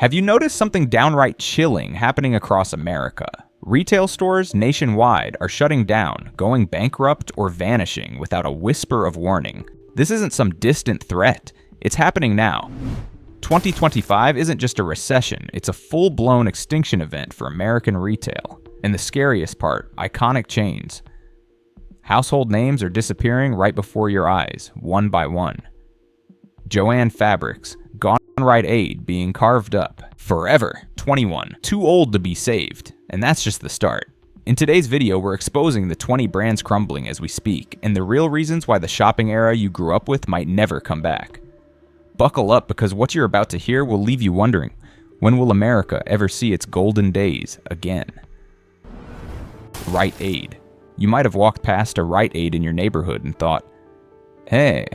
Have you noticed something downright chilling happening across America? Retail stores nationwide are shutting down, going bankrupt, or vanishing without a whisper of warning. This isn't some distant threat. It's happening now. 2025 isn't just a recession, it's a full-blown extinction event for American retail. And the scariest part, iconic chains. Household names are disappearing right before your eyes, one by one. Joann Fabrics, gone. Rite Aid being carved up. Forever 21, too old to be saved. And that's just the start. In today's video, we're exposing the 20 brands crumbling as we speak, and the real reasons why the shopping era you grew up with might never come back. Buckle up, because what you're about to hear will leave you wondering, when will America ever see its golden days again? Rite Aid. You might have walked past a Rite Aid in your neighborhood and thought, hey,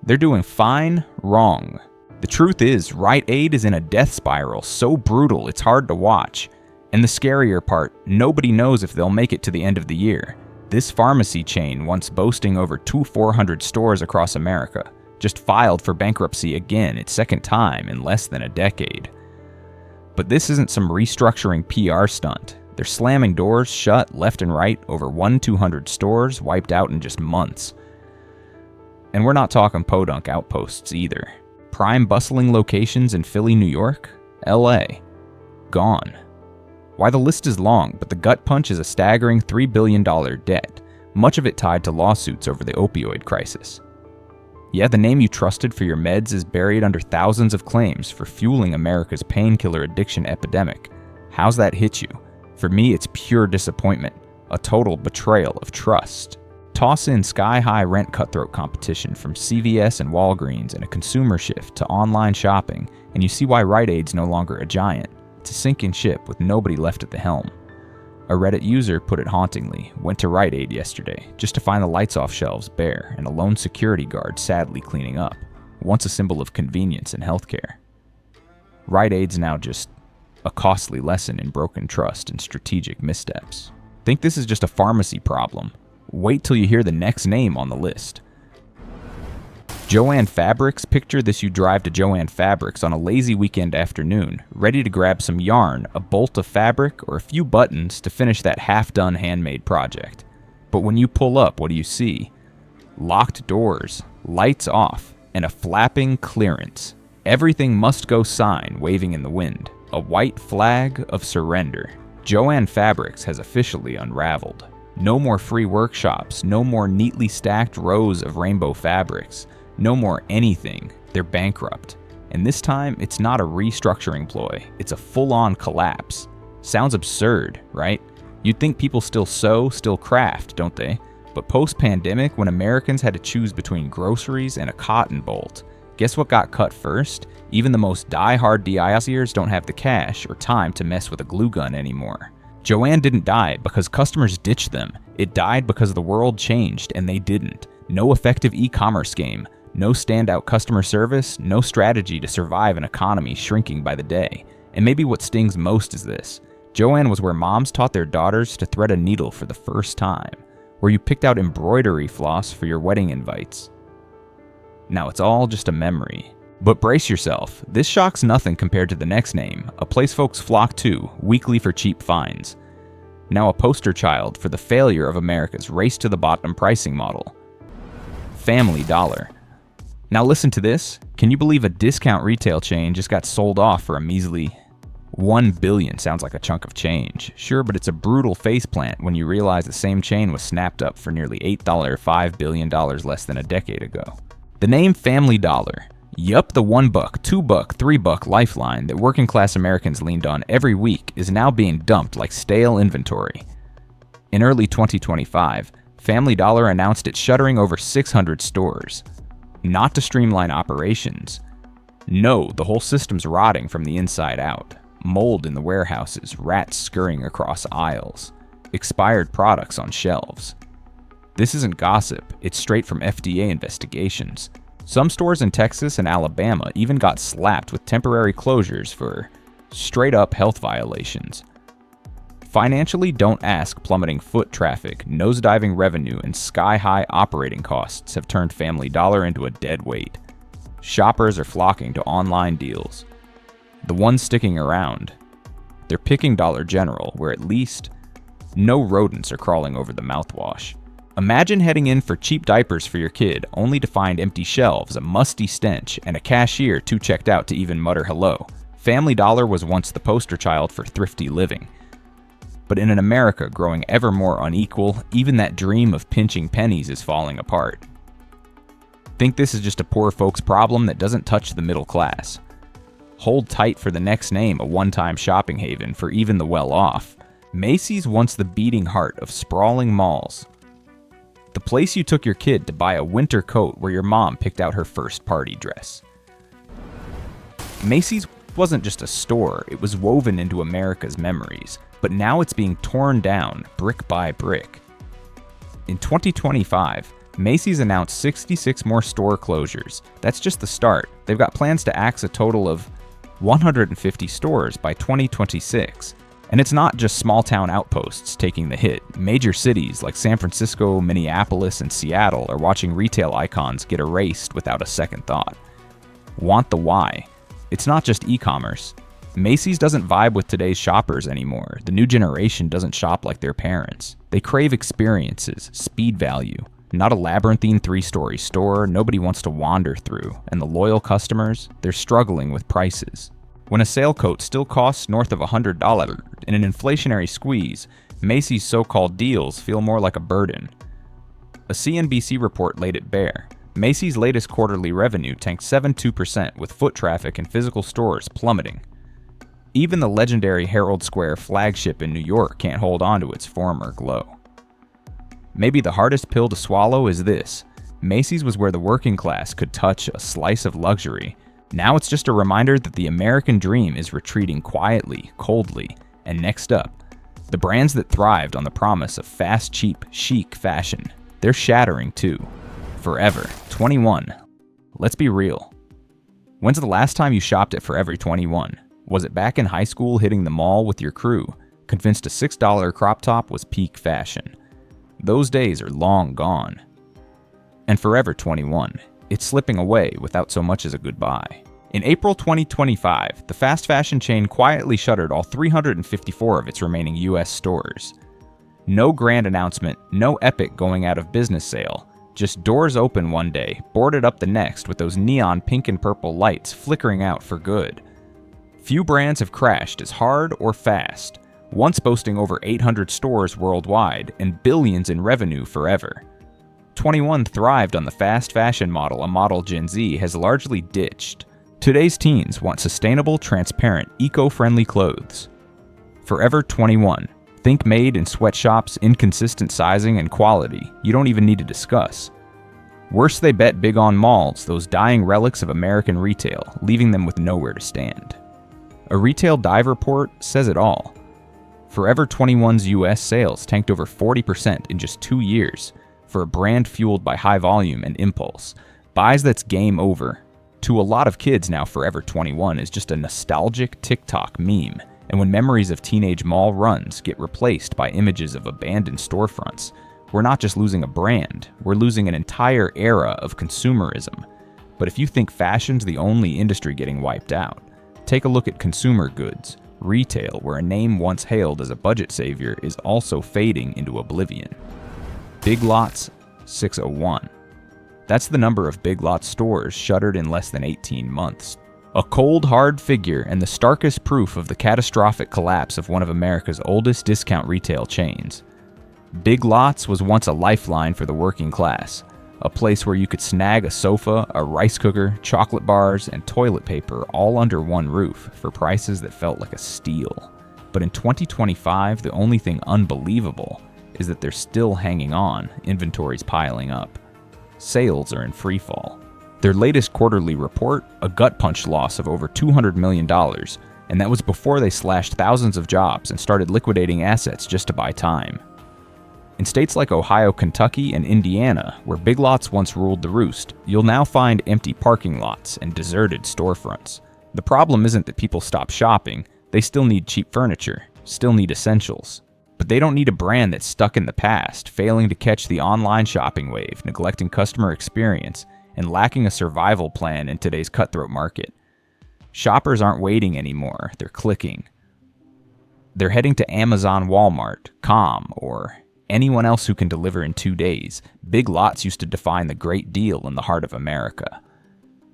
they're doing fine, wrong. The truth is, Rite Aid is in a death spiral so brutal it's hard to watch. And the scarier part, nobody knows if they'll make it to the end of the year. This pharmacy chain, once boasting over 400 stores across America, just filed for bankruptcy again, its second time in less than a decade. But this isn't some restructuring PR stunt. They're slamming doors shut left and right, over 200 stores wiped out in just months. And we're not talking podunk outposts either. Prime bustling locations in Philly, New York, LA, gone. Why, the list is long, but the gut punch is a staggering $3 billion debt, much of it tied to lawsuits over the opioid crisis. Yeah, the name you trusted for your meds is buried under thousands of claims for fueling America's painkiller addiction epidemic. How's that hit you? For me, it's pure disappointment, a total betrayal of trust. Toss in sky-high rent cutthroat competition from CVS and Walgreens and a consumer shift to online shopping, and you see why Rite Aid's no longer a giant. It's a sinking ship with nobody left at the helm. A Reddit user put it hauntingly, went to Rite Aid yesterday just to find the lights off shelves bare and a lone security guard sadly cleaning up, once a symbol of convenience in healthcare. Rite Aid's now just a costly lesson in broken trust and strategic missteps. Think this is just a pharmacy problem? Wait till you hear the next name on the list. Joann Fabrics. Picture this: you drive to Joann Fabrics on a lazy weekend afternoon, ready to grab some yarn, a bolt of fabric, or a few buttons to finish that half-done handmade project. But when you pull up, what do you see? Locked doors, lights off, and a flapping clearance. Everything must go sign waving in the wind. A white flag of surrender. Joann Fabrics has officially unraveled. No more free workshops, no more neatly stacked rows of rainbow fabrics, no more anything. They're bankrupt. And this time, it's not a restructuring ploy, it's a full-on collapse. Sounds absurd, right? You'd think people still sew, still craft, don't they? But post-pandemic, when Americans had to choose between groceries and a cotton bolt, guess what got cut first? Even the most die-hard DIYers don't have the cash or time to mess with a glue gun anymore. Joann didn't die because customers ditched them. It died because the world changed and they didn't. No effective e-commerce game, no standout customer service, no strategy to survive an economy shrinking by the day. And maybe what stings most is this: Joann was where moms taught their daughters to thread a needle for the first time, where you picked out embroidery floss for your wedding invites. Now it's all just a memory. But brace yourself, this shock's nothing compared to the next name, a place folks flock to weekly for cheap finds. Now a poster child for the failure of America's race-to-the-bottom pricing model. Family Dollar. Now listen to this. Can you believe a discount retail chain just got sold off for a measly $1 billion? Sounds like a chunk of change. Sure, but it's a brutal faceplant when you realize the same chain was snapped up for nearly $5 billion less than a decade ago. The name Family Dollar. Yup, the $1, $2, $3 lifeline that working class Americans leaned on every week is now being dumped like stale inventory. In early 2025, Family Dollar announced it's shuttering over 600 stores. Not to streamline operations. No, the whole system's rotting from the inside out. Mold in the warehouses, rats scurrying across aisles, expired products on shelves. This isn't gossip, it's straight from FDA investigations. Some stores in Texas and Alabama even got slapped with temporary closures for straight-up health violations. Financially, don't ask. Plummeting foot traffic, nosediving revenue, and sky-high operating costs have turned Family Dollar into a dead weight. Shoppers are flocking to online deals. the ones sticking around, they're picking Dollar General, where at least no rodents are crawling over the mouthwash. Imagine heading in for cheap diapers for your kid, only to find empty shelves, a musty stench, and a cashier too checked out to even mutter hello. Family Dollar was once the poster child for thrifty living. But in an America growing ever more unequal, even that dream of pinching pennies is falling apart. Think this is just a poor folks' problem that doesn't touch the middle class? Hold tight for the next name, a one-time shopping haven for even the well-off. Macys, once the beating heart of sprawling malls. The place you took your kid to buy a winter coat where your mom picked out her first party dress. Macys wasn't just a store, it was woven into America's memories, but now it's being torn down brick by brick. In 2025, Macys announced 66 more store closures. That's just the start. They've got plans to axe a total of 150 stores by 2026. And it's not just small-town outposts taking the hit. Major cities like San Francisco, Minneapolis, and Seattle are watching retail icons get erased without a second thought. Want the why? It's not just e-commerce. Macys doesn't vibe with today's shoppers anymore. The new generation doesn't shop like their parents. They crave experiences, speed value. Not a labyrinthine 3-story store nobody wants to wander through. And the loyal customers, they're struggling with prices. When a sale coat still costs north of $100, in an inflationary squeeze, Macys' so-called deals feel more like a burden. A CNBC report laid it bare. Macys' latest quarterly revenue tanked 72%, with foot traffic in physical stores plummeting. Even the legendary Herald Square flagship in New York can't hold on to its former glow. Maybe the hardest pill to swallow is this: Macys was where the working class could touch a slice of luxury. Now it's just a reminder that the American dream is retreating quietly, coldly. And next up, the brands that thrived on the promise of fast, cheap, chic fashion. They're shattering too. Forever 21. Let's be real. When's the last time you shopped at Forever 21? Was it back in high school hitting the mall with your crew, convinced a $6 crop top was peak fashion? Those days are long gone. And Forever 21, it's slipping away without so much as a goodbye. In April 2025, the fast fashion chain quietly shuttered all 354 of its remaining US stores. No grand announcement, no epic going out of business sale, just doors open one day, boarded up the next with those neon pink and purple lights flickering out for good. Few brands have crashed as hard or fast, once boasting over 800 stores worldwide and billions in revenue forever. 21 thrived on the fast fashion model, a model Gen Z has largely ditched. Today's teens want sustainable, transparent, eco-friendly clothes. Forever 21. Think made in sweatshops, inconsistent sizing and quality you don't even need to discuss. Worse, they bet big on malls, those dying relics of American retail, leaving them with nowhere to stand. A retail dive report says it all. Forever 21's US sales tanked over 40% in just 2 years. For a brand fueled by high volume and impulse. Buys that's game over. To a lot of kids now, Forever 21 is just a nostalgic TikTok meme, and when memories of teenage mall runs get replaced by images of abandoned storefronts, we're not just losing a brand, we're losing an entire era of consumerism. But if you think fashion's the only industry getting wiped out, take a look at consumer goods. Retail, where a name once hailed as a budget savior, is also fading into oblivion. Big Lots 601. That's the number of Big Lots stores shuttered in less than 18 months. A cold, hard figure and the starkest proof of the catastrophic collapse of one of America's oldest discount retail chains. Big Lots was once a lifeline for the working class, a place where you could snag a sofa, a rice cooker, chocolate bars, and toilet paper all under one roof for prices that felt like a steal. But in 2025, the only thing unbelievable is that they're still hanging on, inventories piling up. Sales are in freefall. Their latest quarterly report, a gut punch loss of over $200 million, and that was before they slashed thousands of jobs and started liquidating assets just to buy time. In states like Ohio, Kentucky, and Indiana, where Big Lots once ruled the roost, you'll now find empty parking lots and deserted storefronts. The problem isn't that people stop shopping, they still need cheap furniture, still need essentials. But they don't need a brand that's stuck in the past, failing to catch the online shopping wave, neglecting customer experience, and lacking a survival plan in today's cutthroat market. Shoppers aren't waiting anymore, they're clicking. They're heading to Amazon, Walmart, or anyone else who can deliver in 2 days. Big lots used to define the great deal in the heart of America.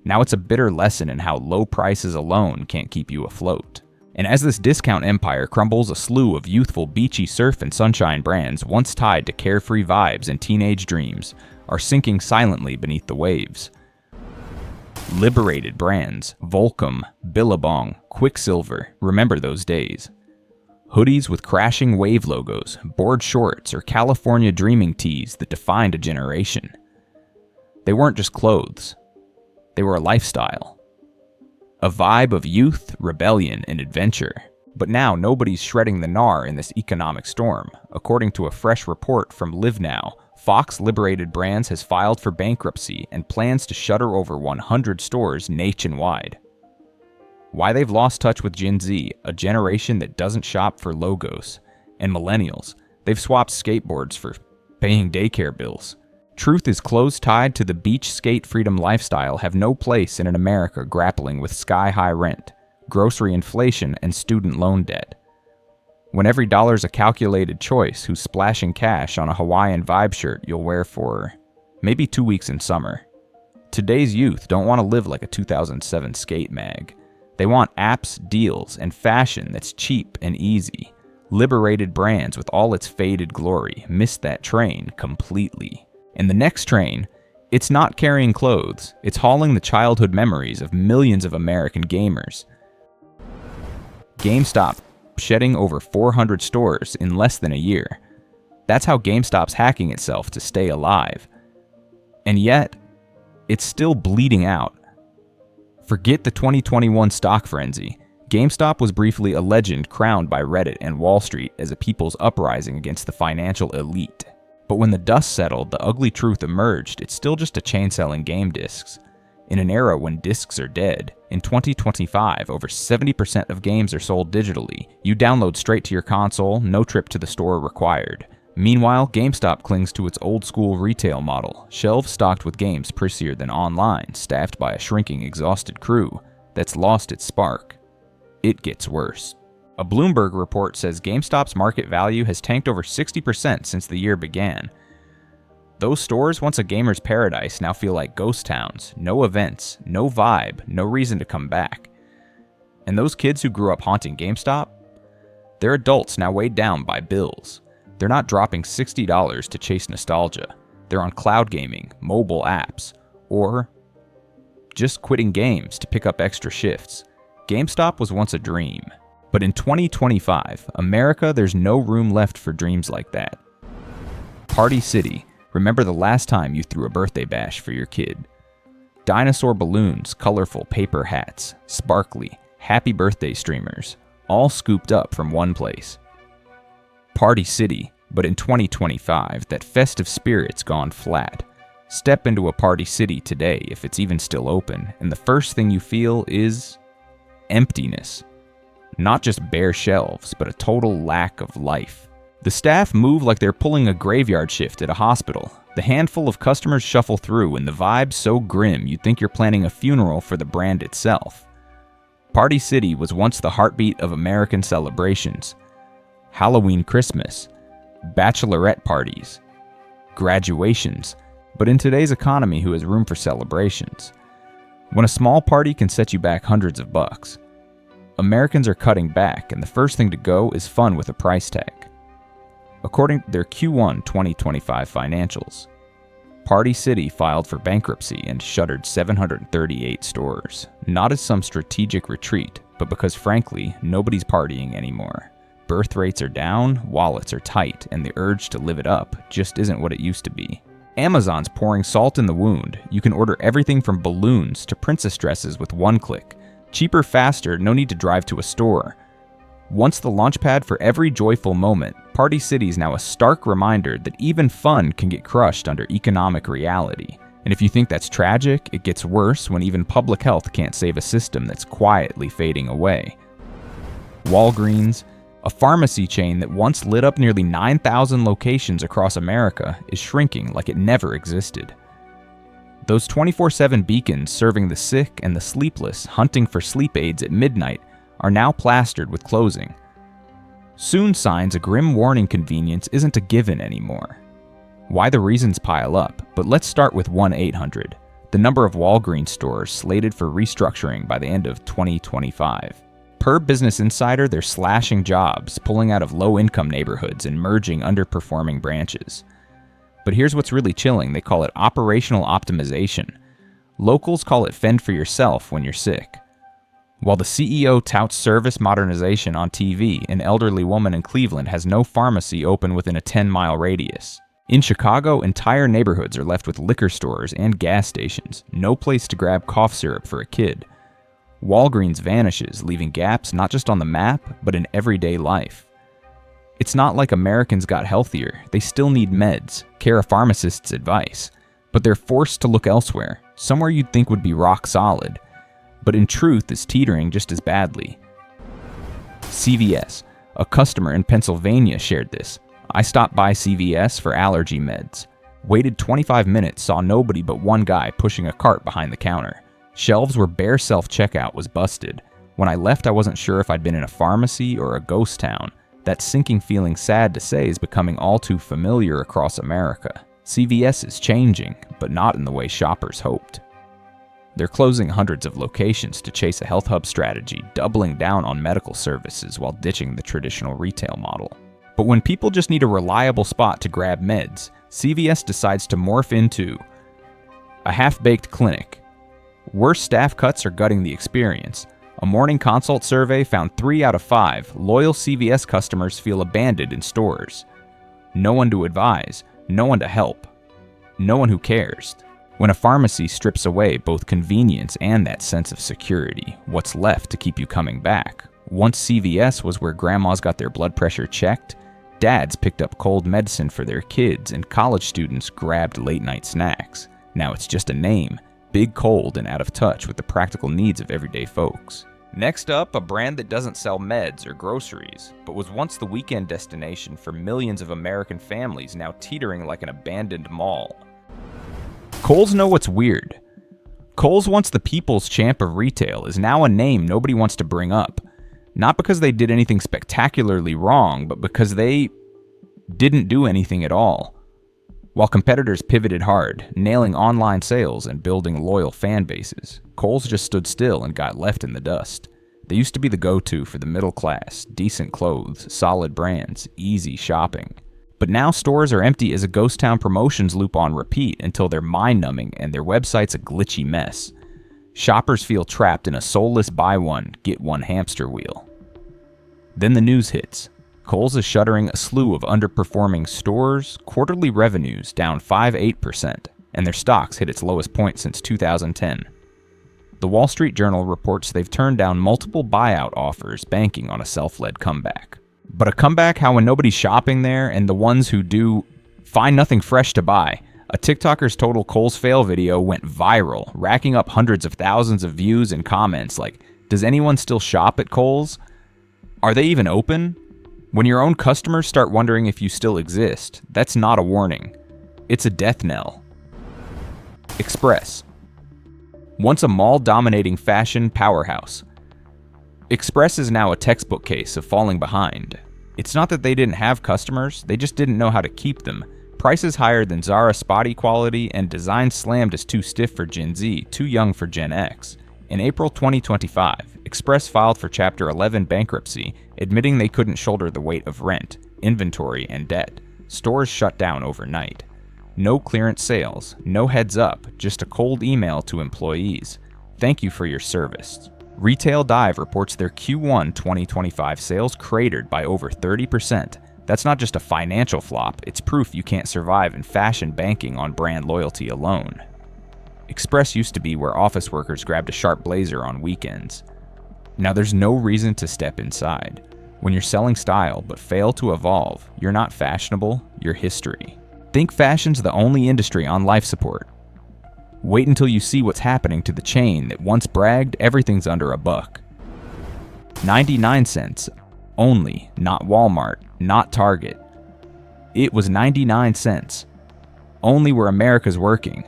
Now it's a bitter lesson in how low prices alone can't keep you afloat. And as this discount empire crumbles, a slew of youthful beachy surf and sunshine brands once tied to carefree vibes and teenage dreams are sinking silently beneath the waves. Liberated Brands, Volcom, Bibong, Quicksilver, remember those days. Hoodies with crashing wave logos, board shorts, or California dreaming tees that defined a generation. They weren't just clothes. They were a lifestyle. A vibe of youth, rebellion, and adventure. But now nobody's shredding the gnar in this economic storm. According to a fresh report from Live Now, Fox Liberated Brands has filed for bankruptcy and plans to shutter over 100 stores nationwide. Why they've lost touch with Gen Z, a generation that doesn't shop for logos, and millennials, they've swapped skateboards for paying daycare bills. Truth is clothes tied to the beach skate freedom lifestyle have no place in an America grappling with sky-high rent, grocery inflation, and student loan debt. When every dollar's a calculated choice, who's splashing cash on a Hawaiian vibe shirt you'll wear for maybe 2 weeks in summer. Today's youth don't want to live like a 2007 skate mag. They want apps, deals, and fashion that's cheap and easy. Liberated Brands, with all its faded glory, missed that train completely. And the next train, it's not carrying clothes, it's hauling the childhood memories of millions of American gamers. GameStop shedding over 400 stores in less than a year. That's how GameStop's hacking itself to stay alive. And yet, it's still bleeding out. Forget the 2021 stock frenzy. GameStop was briefly a legend crowned by Reddit and Wall Street as a people's uprising against the financial elite. But when the dust settled, the ugly truth emerged. It's still just a chain selling game discs. In an era when discs are dead, in 2025, over 70% of games are sold digitally. You download straight to your console, no trip to the store required. Meanwhile, GameStop clings to its old-school retail model, shelves stocked with games pricier than online, staffed by a shrinking, exhausted crew that's lost its spark. It gets worse. A Bloomberg report says GameStop's market value has tanked over 60% since the year began. Those stores, once a gamer's paradise, now feel like ghost towns. No events, no vibe, no reason to come back. And those kids who grew up haunting GameStop? They're adults now weighed down by bills. They're not dropping $60 to chase nostalgia. They're on cloud gaming, mobile apps, or just quitting games to pick up extra shifts. GameStop was once a dream. But in 2025, America, there's no room left for dreams like that. Party City. Remember the last time you threw a birthday bash for your kid. Dinosaur balloons, colorful paper hats, sparkly, happy birthday streamers, all scooped up from one place. Party City, but in 2025, that festive spirit's gone flat. Step into a Party City today, if it's even still open, and the first thing you feel is emptiness. Not just bare shelves, but a total lack of life. The staff move like they're pulling a graveyard shift at a hospital. The handful of customers shuffle through, and the vibe's so grim you'd think you're planning a funeral for the brand itself. Party City was once the heartbeat of American celebrations. Halloween, Christmas, bachelorette parties, graduations. But in today's economy, who has room for celebrations? When a small party can set you back hundreds of bucks. Americans are cutting back, and the first thing to go is fun with a price tag. According to their Q1 2025 financials, Party City filed for bankruptcy and shuttered 738 stores, not as some strategic retreat, but because frankly, nobody's partying anymore. Birth rates are down, wallets are tight, and the urge to live it up just isn't what it used to be. Amazon's pouring salt in the wound. You can order everything from balloons to princess dresses with one click. Cheaper, faster, no need to drive to a store. Once the launchpad for every joyful moment, Party City is now a stark reminder that even fun can get crushed under economic reality. And if you think that's tragic, it gets worse when even public health can't save a system that's quietly fading away. Walgreens, a pharmacy chain that once lit up nearly 9,000 locations across America, is shrinking like it never existed. Those 24/7 beacons serving the sick and the sleepless hunting for sleep aids at midnight are now plastered with closing. Soon signs a grim warning convenience isn't a given anymore. Why the reasons pile up, but let's start with 1-800, the number of Walgreens stores slated for restructuring by the end of 2025. Per Business Insider, they're slashing jobs, pulling out of low-income neighborhoods and merging underperforming branches. But here's what's really chilling. They call it operational optimization. Locals call it fend for yourself when you're sick. While the CEO touts service modernization on TV, an elderly woman in Cleveland has no pharmacy open within a 10-mile radius. In Chicago, entire neighborhoods are left with liquor stores and gas stations, no place to grab cough syrup for a kid. Walgreens vanishes, leaving gaps not just on the map, but in everyday life. It's not like Americans got healthier. They still need meds, care a pharmacist's advice, but they're forced to look elsewhere, somewhere you'd think would be rock solid, but in truth is teetering just as badly. CVS, a customer in Pennsylvania, shared this. I stopped by CVS for allergy meds. Waited 25 minutes, saw nobody but one guy pushing a cart behind the counter. Shelves where bare self-checkout was busted. When I left, I wasn't sure if I'd been in a pharmacy or a ghost town. That sinking feeling, sad to say, is becoming all too familiar across America. CVS is changing, but not in the way shoppers hoped. They're closing hundreds of locations to chase a health hub strategy, doubling down on medical services while ditching the traditional retail model. But when people just need a reliable spot to grab meds, CVS decides to morph into a half-baked clinic. Worse staff cuts are gutting the experience. A morning consult survey found 3 out of 5 loyal CVS customers feel abandoned in stores. No one to advise, no one to help, no one who cares. When a pharmacy strips away both convenience and that sense of security, what's left to keep you coming back? Once CVS was where grandmas got their blood pressure checked, dads picked up cold medicine for their kids, and college students grabbed late-night snacks. Now it's just a name. Big, cold, and out of touch with the practical needs of everyday folks. Next up, a brand that doesn't sell meds or groceries, but was once the weekend destination for millions of American families, now teetering like an abandoned mall. Kohls know what's weird. Kohls, once the people's champ of retail, is now a name nobody wants to bring up. Not because they did anything spectacularly wrong, but because they didn't do anything at all. While competitors pivoted hard, nailing online sales and building loyal fan bases, Kohls just stood still and got left in the dust. They used to be the go-to for the middle class, decent clothes, solid brands, easy shopping. But now stores are empty as a ghost town promotions loop on repeat until they're mind-numbing and their website's a glitchy mess. Shoppers feel trapped in a soulless buy one, get one hamster wheel. Then the news hits. Kohls is shuttering a slew of underperforming stores, quarterly revenues down 5-8%, and their stocks hit its lowest point since 2010. The Wall Street Journal reports they've turned down multiple buyout offers banking on a self-led comeback. But a comeback how when nobody's shopping there and the ones who do find nothing fresh to buy. A TikToker's total Kohls fail video went viral, racking up hundreds of thousands of views and comments like, does anyone still shop at Kohls? Are they even open? When your own customers start wondering if you still exist, that's not a warning. It's a death knell. Express. Once a mall-dominating fashion powerhouse, Express is now a textbook case of falling behind. It's not that they didn't have customers, they just didn't know how to keep them. Prices higher than Zara spotty quality and design slammed as too stiff for Gen Z, too young for Gen X. In April 2025, Express filed for Chapter 11 bankruptcy, admitting they couldn't shoulder the weight of rent, inventory, and debt. Stores shut down overnight. No clearance sales, no heads up, just a cold email to employees. Thank you for your service. Retail Dive reports their Q1 2025 sales cratered by over 30%. That's not just a financial flop, it's proof you can't survive in fashion banking on brand loyalty alone. Express used to be where office workers grabbed a sharp blazer on weekends. Now there's no reason to step inside. When you're selling style but fail to evolve, you're not fashionable, you're history. Think fashion's the only industry on life support. Wait until you see what's happening to the chain that once bragged everything's under $1. 99 cents. Only, not Walmart, not Target. It was 99 cents. Only where America's working.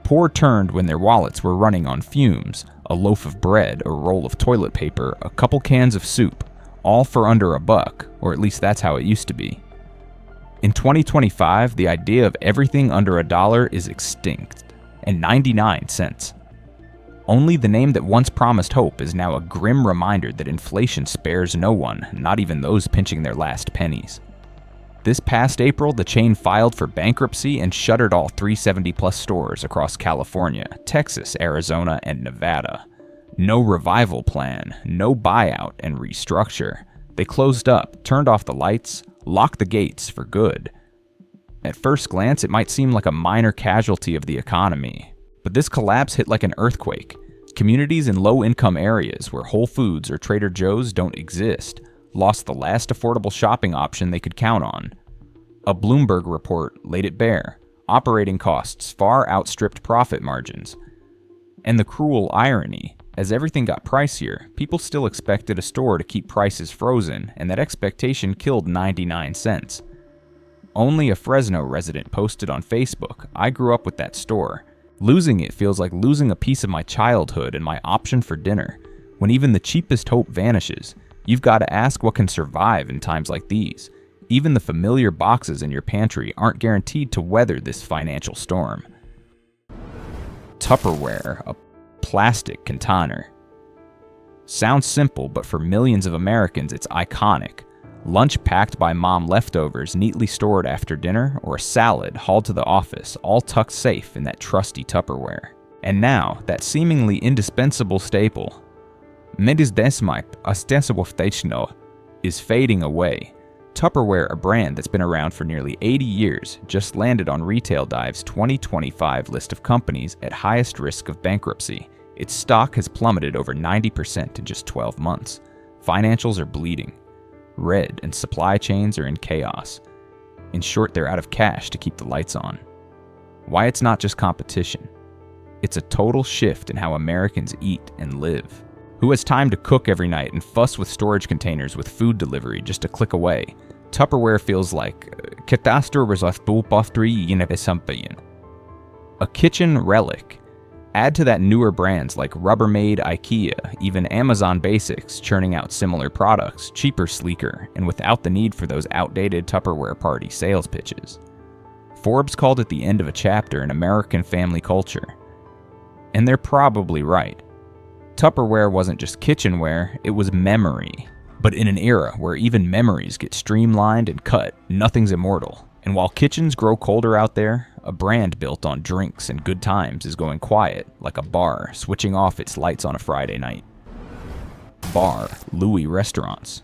Poor turned when their wallets were running on fumes, a loaf of bread, a roll of toilet paper, a couple cans of soup, all for under $1, or at least that's how it used to be. In 2025, the idea of everything under $1 is extinct, and 99 cents. Only the name that once promised hope is now a grim reminder that inflation spares no one, not even those pinching their last pennies. This past April, the chain filed for bankruptcy and shuttered all 370-plus stores across California, Texas, Arizona, and Nevada. No revival plan, no buyout and restructure. They closed up, turned off the lights, locked the gates for good. At first glance, it might seem like a minor casualty of the economy, but this collapse hit like an earthquake. Communities in low-income areas where Whole Foods or Trader Joe's don't exist lost the last affordable shopping option they could count on. A Bloomberg report laid it bare. Operating costs far outstripped profit margins. And the cruel irony, as everything got pricier, people still expected a store to keep prices frozen, and that expectation killed 99 cents. Only a Fresno resident posted on Facebook, "I grew up with that store. Losing it feels like losing a piece of my childhood and my option for dinner. When even the cheapest hope vanishes, you've got to ask what can survive in times like these. Even the familiar boxes in your pantry aren't guaranteed to weather this financial storm." Tupperware, a plastic container. Sounds simple, but for millions of Americans it's iconic. Lunch packed by mom leftovers neatly stored after dinner, or a salad hauled to the office, all tucked safe in that trusty Tupperware. And now, that seemingly indispensable staple, is fading away. Tupperware, a brand that's been around for nearly 80 years, just landed on Retail Dive's 2025 list of companies at highest risk of bankruptcy. Its stock has plummeted over 90% in just 12 months. Financials are bleeding red, and supply chains are in chaos. In short, they're out of cash to keep the lights on. Why it's not just competition. It's a total shift in how Americans eat and live. Who has time to cook every night and fuss with storage containers with food delivery just a click away? Tupperware feels like a kitchen relic. Add to that newer brands like Rubbermaid, IKEA, even Amazon Basics churning out similar products, cheaper, sleeker, and without the need for those outdated Tupperware party sales pitches. Forbes called it the end of a chapter in American family culture. And they're probably right. Tupperware wasn't just kitchenware, it was memory. But in an era where even memories get streamlined and cut, nothing's immortal. And while kitchens grow colder out there, a brand built on drinks and good times is going quiet, like a bar switching off its lights on a Friday night. Bar, Louie restaurants.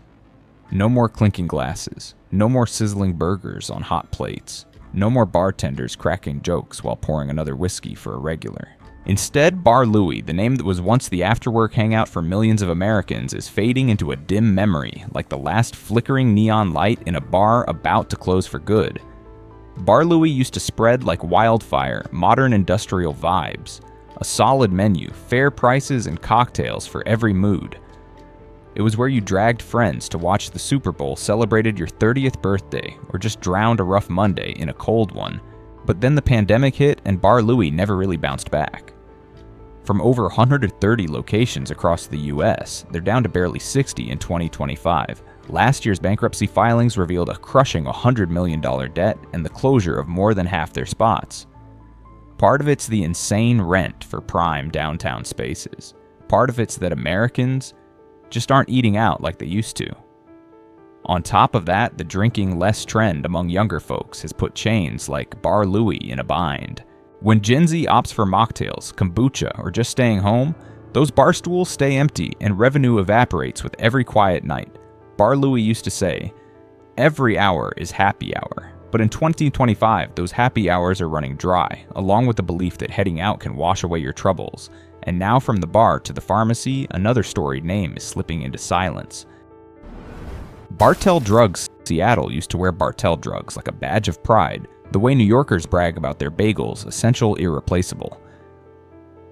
No more clinking glasses, no more sizzling burgers on hot plates, no more bartenders cracking jokes while pouring another whiskey for a regular. Instead, Bar Louie, the name that was once the after-work hangout for millions of Americans, is fading into a dim memory, like the last flickering neon light in a bar about to close for good. Bar Louie used to spread like wildfire modern industrial vibes, a solid menu, fair prices, and cocktails for every mood. It was where you dragged friends to watch the Super Bowl, celebrated your 30th birthday, or just drowned a rough Monday in a cold one. But then the pandemic hit and Bar Louie never really bounced back. From over 130 locations across the US, they're down to barely 60 in 2025. Last year's bankruptcy filings revealed a crushing $100 million debt and the closure of more than half their spots. Part of it's the insane rent for prime downtown spaces. Part of it's that Americans just aren't eating out like they used to. On top of that, the drinking less trend among younger folks has put chains like Bar Louie in a bind. When Gen Z opts for mocktails, kombucha, or just staying home, those bar stools stay empty and revenue evaporates with every quiet night. Bar Louie used to say, "Every hour is happy hour." But in 2025, those happy hours are running dry, along with the belief that heading out can wash away your troubles. And now from the bar to the pharmacy, another storied name is slipping into silence. Bartell Drugs Seattle used to wear Bartell Drugs like a badge of pride, the way New Yorkers brag about their bagels, essential, irreplaceable.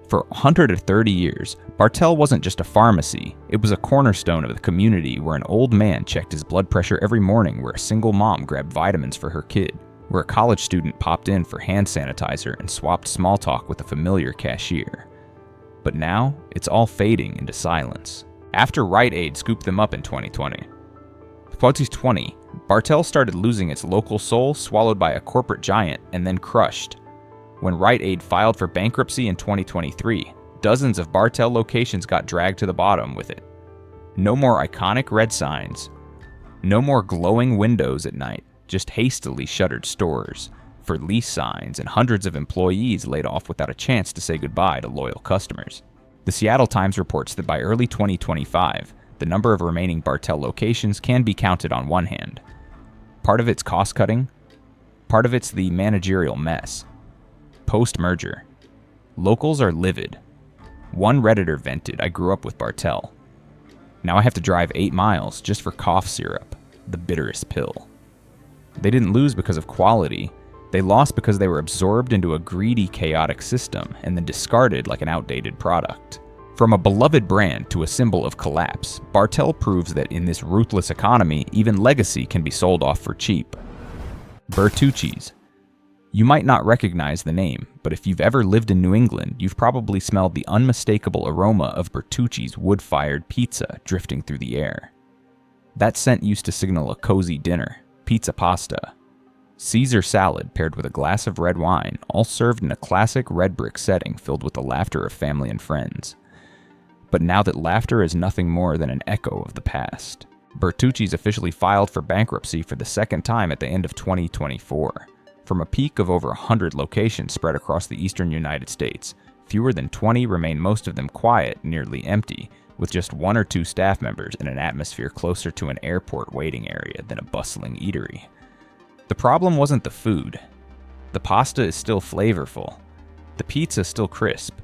For 130 years, Bartell wasn't just a pharmacy, it was a cornerstone of the community where an old man checked his blood pressure every morning, where a single mom grabbed vitamins for her kid, where a college student popped in for hand sanitizer and swapped small talk with a familiar cashier. But now, it's all fading into silence. After Rite Aid scooped them up in 2020, Bartell started losing its local soul, swallowed by a corporate giant and then crushed. When Rite Aid filed for bankruptcy in 2023, dozens of Bartell locations got dragged to the bottom with it. No more iconic red signs, no more glowing windows at night, just hastily shuttered stores, for lease signs, and hundreds of employees laid off without a chance to say goodbye to loyal customers. The Seattle Times reports that by early 2025, the number of remaining Bartell locations can be counted on one hand. Part of it's cost-cutting, part of it's the managerial mess. Post-merger, locals are livid. One Redditor vented, "I grew up with Bartell. Now I have to drive 8 miles just for cough syrup, the bitterest pill." They didn't lose because of quality. They lost because they were absorbed into a greedy, chaotic system and then discarded like an outdated product. From a beloved brand to a symbol of collapse, Bartell proves that in this ruthless economy, even legacy can be sold off for cheap. Bertuccis. You might not recognize the name, but if you've ever lived in New England, you've probably smelled the unmistakable aroma of Bertucci's wood-fired pizza drifting through the air. That scent used to signal a cozy dinner, pizza pasta, Caesar salad paired with a glass of red wine, all served in a classic red brick setting filled with the laughter of family and friends. But now that laughter is nothing more than an echo of the past, Bertucci's officially filed for bankruptcy for the second time at the end of 2024. From a peak of over 100 locations spread across the eastern United States, fewer than 20 remain, most of them quiet, nearly empty, with just 1 or 2 staff members in an atmosphere closer to an airport waiting area than a bustling eatery. The problem wasn't the food. The pasta is still flavorful. The pizza is still crisp.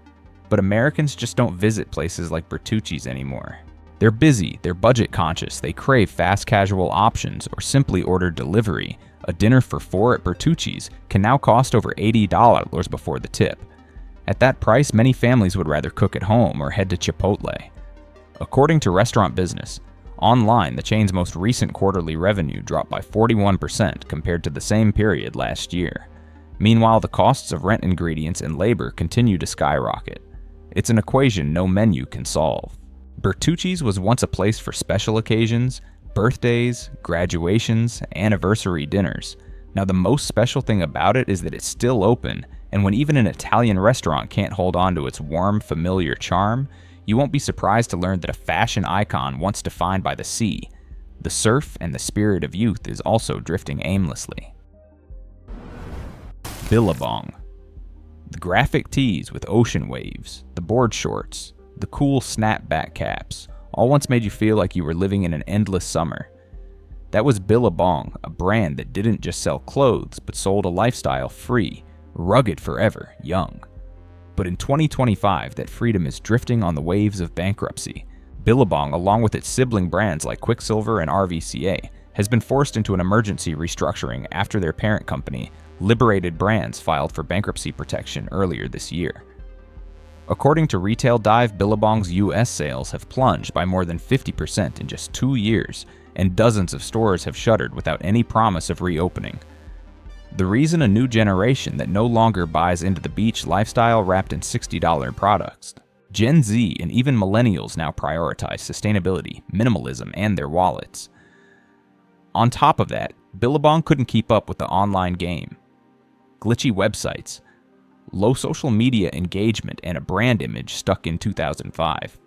But Americans just don't visit places like Bertucci's anymore. They're busy, they're budget conscious, they crave fast casual options or simply order delivery. A dinner for 4 at Bertucci's can now cost over $80 before the tip. At that price, many families would rather cook at home or head to Chipotle. According to Restaurant Business, online, the chain's most recent quarterly revenue dropped by 41% compared to the same period last year. Meanwhile, the costs of rent, ingredients, and labor continue to skyrocket. It's an equation no menu can solve. Bertucci's was once a place for special occasions, birthdays, graduations, anniversary dinners. Now, the most special thing about it is that it's still open, and when even an Italian restaurant can't hold on to its warm, familiar charm, you won't be surprised to learn that a fashion icon once defined by the sea, the surf, and the spirit of youth is also drifting aimlessly. Bibong. The graphic tees with ocean waves, the board shorts, the cool snapback caps, all once made you feel like you were living in an endless summer. That was Bibong, a brand that didn't just sell clothes, but sold a lifestyle free, rugged forever, young. But in 2025, that freedom is drifting on the waves of bankruptcy. Bibong, along with its sibling brands like Quiksilver and RVCA, has been forced into an emergency restructuring after their parent company, Liberated Brands, filed for bankruptcy protection earlier this year. According to Retail Dive, Billabong's U.S. sales have plunged by more than 50% in just 2 years, and dozens of stores have shuttered without any promise of reopening. The reason? A new generation that no longer buys into the beach lifestyle wrapped in $60 products. Gen Z and even millennials now prioritize sustainability, minimalism, and their wallets. On top of that, Billabong couldn't keep up with the online game. Glitchy websites, low social media engagement, and a brand image stuck in 2005.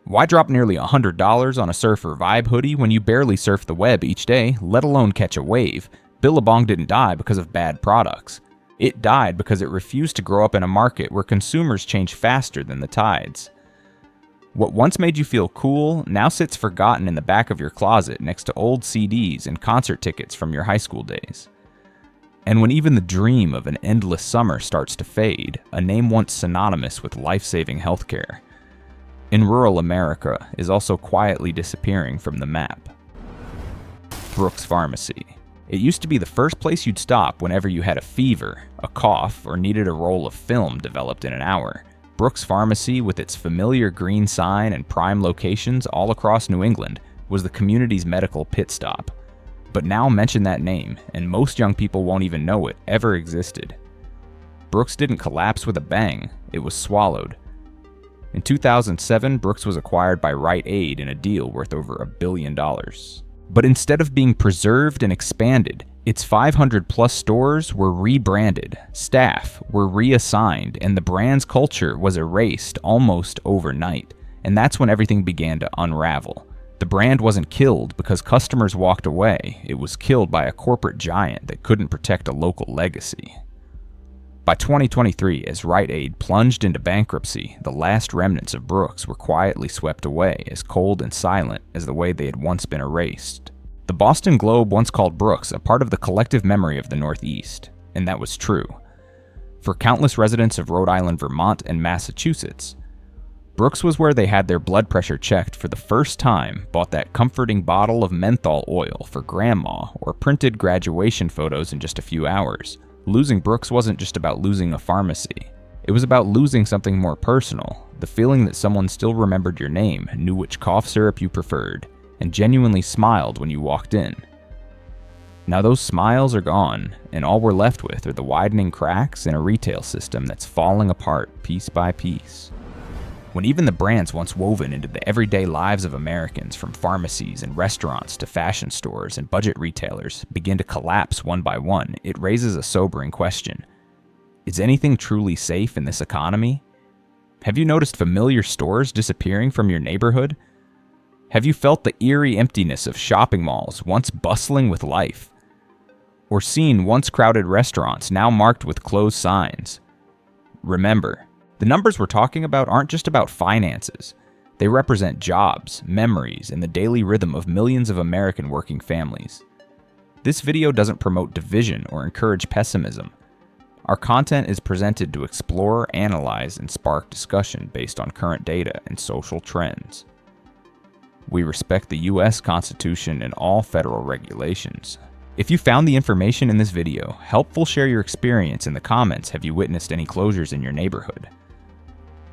Why drop nearly $100 on a surfer vibe hoodie when you barely surf the web each day, let alone catch a wave? Billabong didn't die because of bad products. It died because it refused to grow up in a market where consumers change faster than the tides. What once made you feel cool now sits forgotten in the back of your closet next to old CDs and concert tickets from your high school days. And when even the dream of an endless summer starts to fade, a name once synonymous with life-saving healthcare in rural America is also quietly disappearing from the map. Brooks Pharmacy. It used to be the first place you'd stop whenever you had a fever, a cough, or needed a roll of film developed in an hour. Brooks Pharmacy, with its familiar green sign and prime locations all across New England, was the community's medical pit stop. But now mention that name, and most young people won't even know it ever existed. Brooks didn't collapse with a bang, it was swallowed. In 2007, Brooks was acquired by Rite Aid in a deal worth over $1 billion. But instead of being preserved and expanded, its 500-plus stores were rebranded, staff were reassigned, and the brand's culture was erased almost overnight. And that's when everything began to unravel. The brand wasn't killed because customers walked away, it was killed by a corporate giant that couldn't protect a local legacy. By 2023, as Rite Aid plunged into bankruptcy, the last remnants of Brooks were quietly swept away, as cold and silent as the way they had once been erased. The Boston Globe once called Brooks a part of the collective memory of the Northeast, and that was true. For countless residents of Rhode Island, Vermont, and Massachusetts, Brooks was where they had their blood pressure checked for the first time, bought that comforting bottle of menthol oil for grandma, or printed graduation photos in just a few hours. Losing Brooks wasn't just about losing a pharmacy. It was about losing something more personal, the feeling that someone still remembered your name, knew which cough syrup you preferred, and genuinely smiled when you walked in. Now those smiles are gone, and all we're left with are the widening cracks in a retail system that's falling apart piece by piece. When even the brands once woven into the everyday lives of Americans, from pharmacies and restaurants to fashion stores and budget retailers, begin to collapse one by one, it raises a sobering question. Is anything truly safe in this economy? Have you noticed familiar stores disappearing from your neighborhood? Have you felt the eerie emptiness of shopping malls once bustling with life? Or seen once crowded restaurants now marked with closed signs? Remember, the numbers we're talking about aren't just about finances. They represent jobs, memories, and the daily rhythm of millions of American working families. This video doesn't promote division or encourage pessimism. Our content is presented to explore, analyze, and spark discussion based on current data and social trends. We respect the U.S. Constitution and all federal regulations. If you found the information in this video helpful, share your experience in the comments. Have you witnessed any closures in your neighborhood?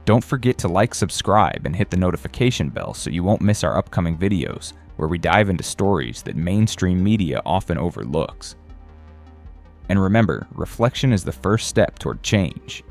Don't forget to like, subscribe, and hit the notification bell so you won't miss our upcoming videos, where we dive into stories that mainstream media often overlooks. And remember, reflection is the first step toward change.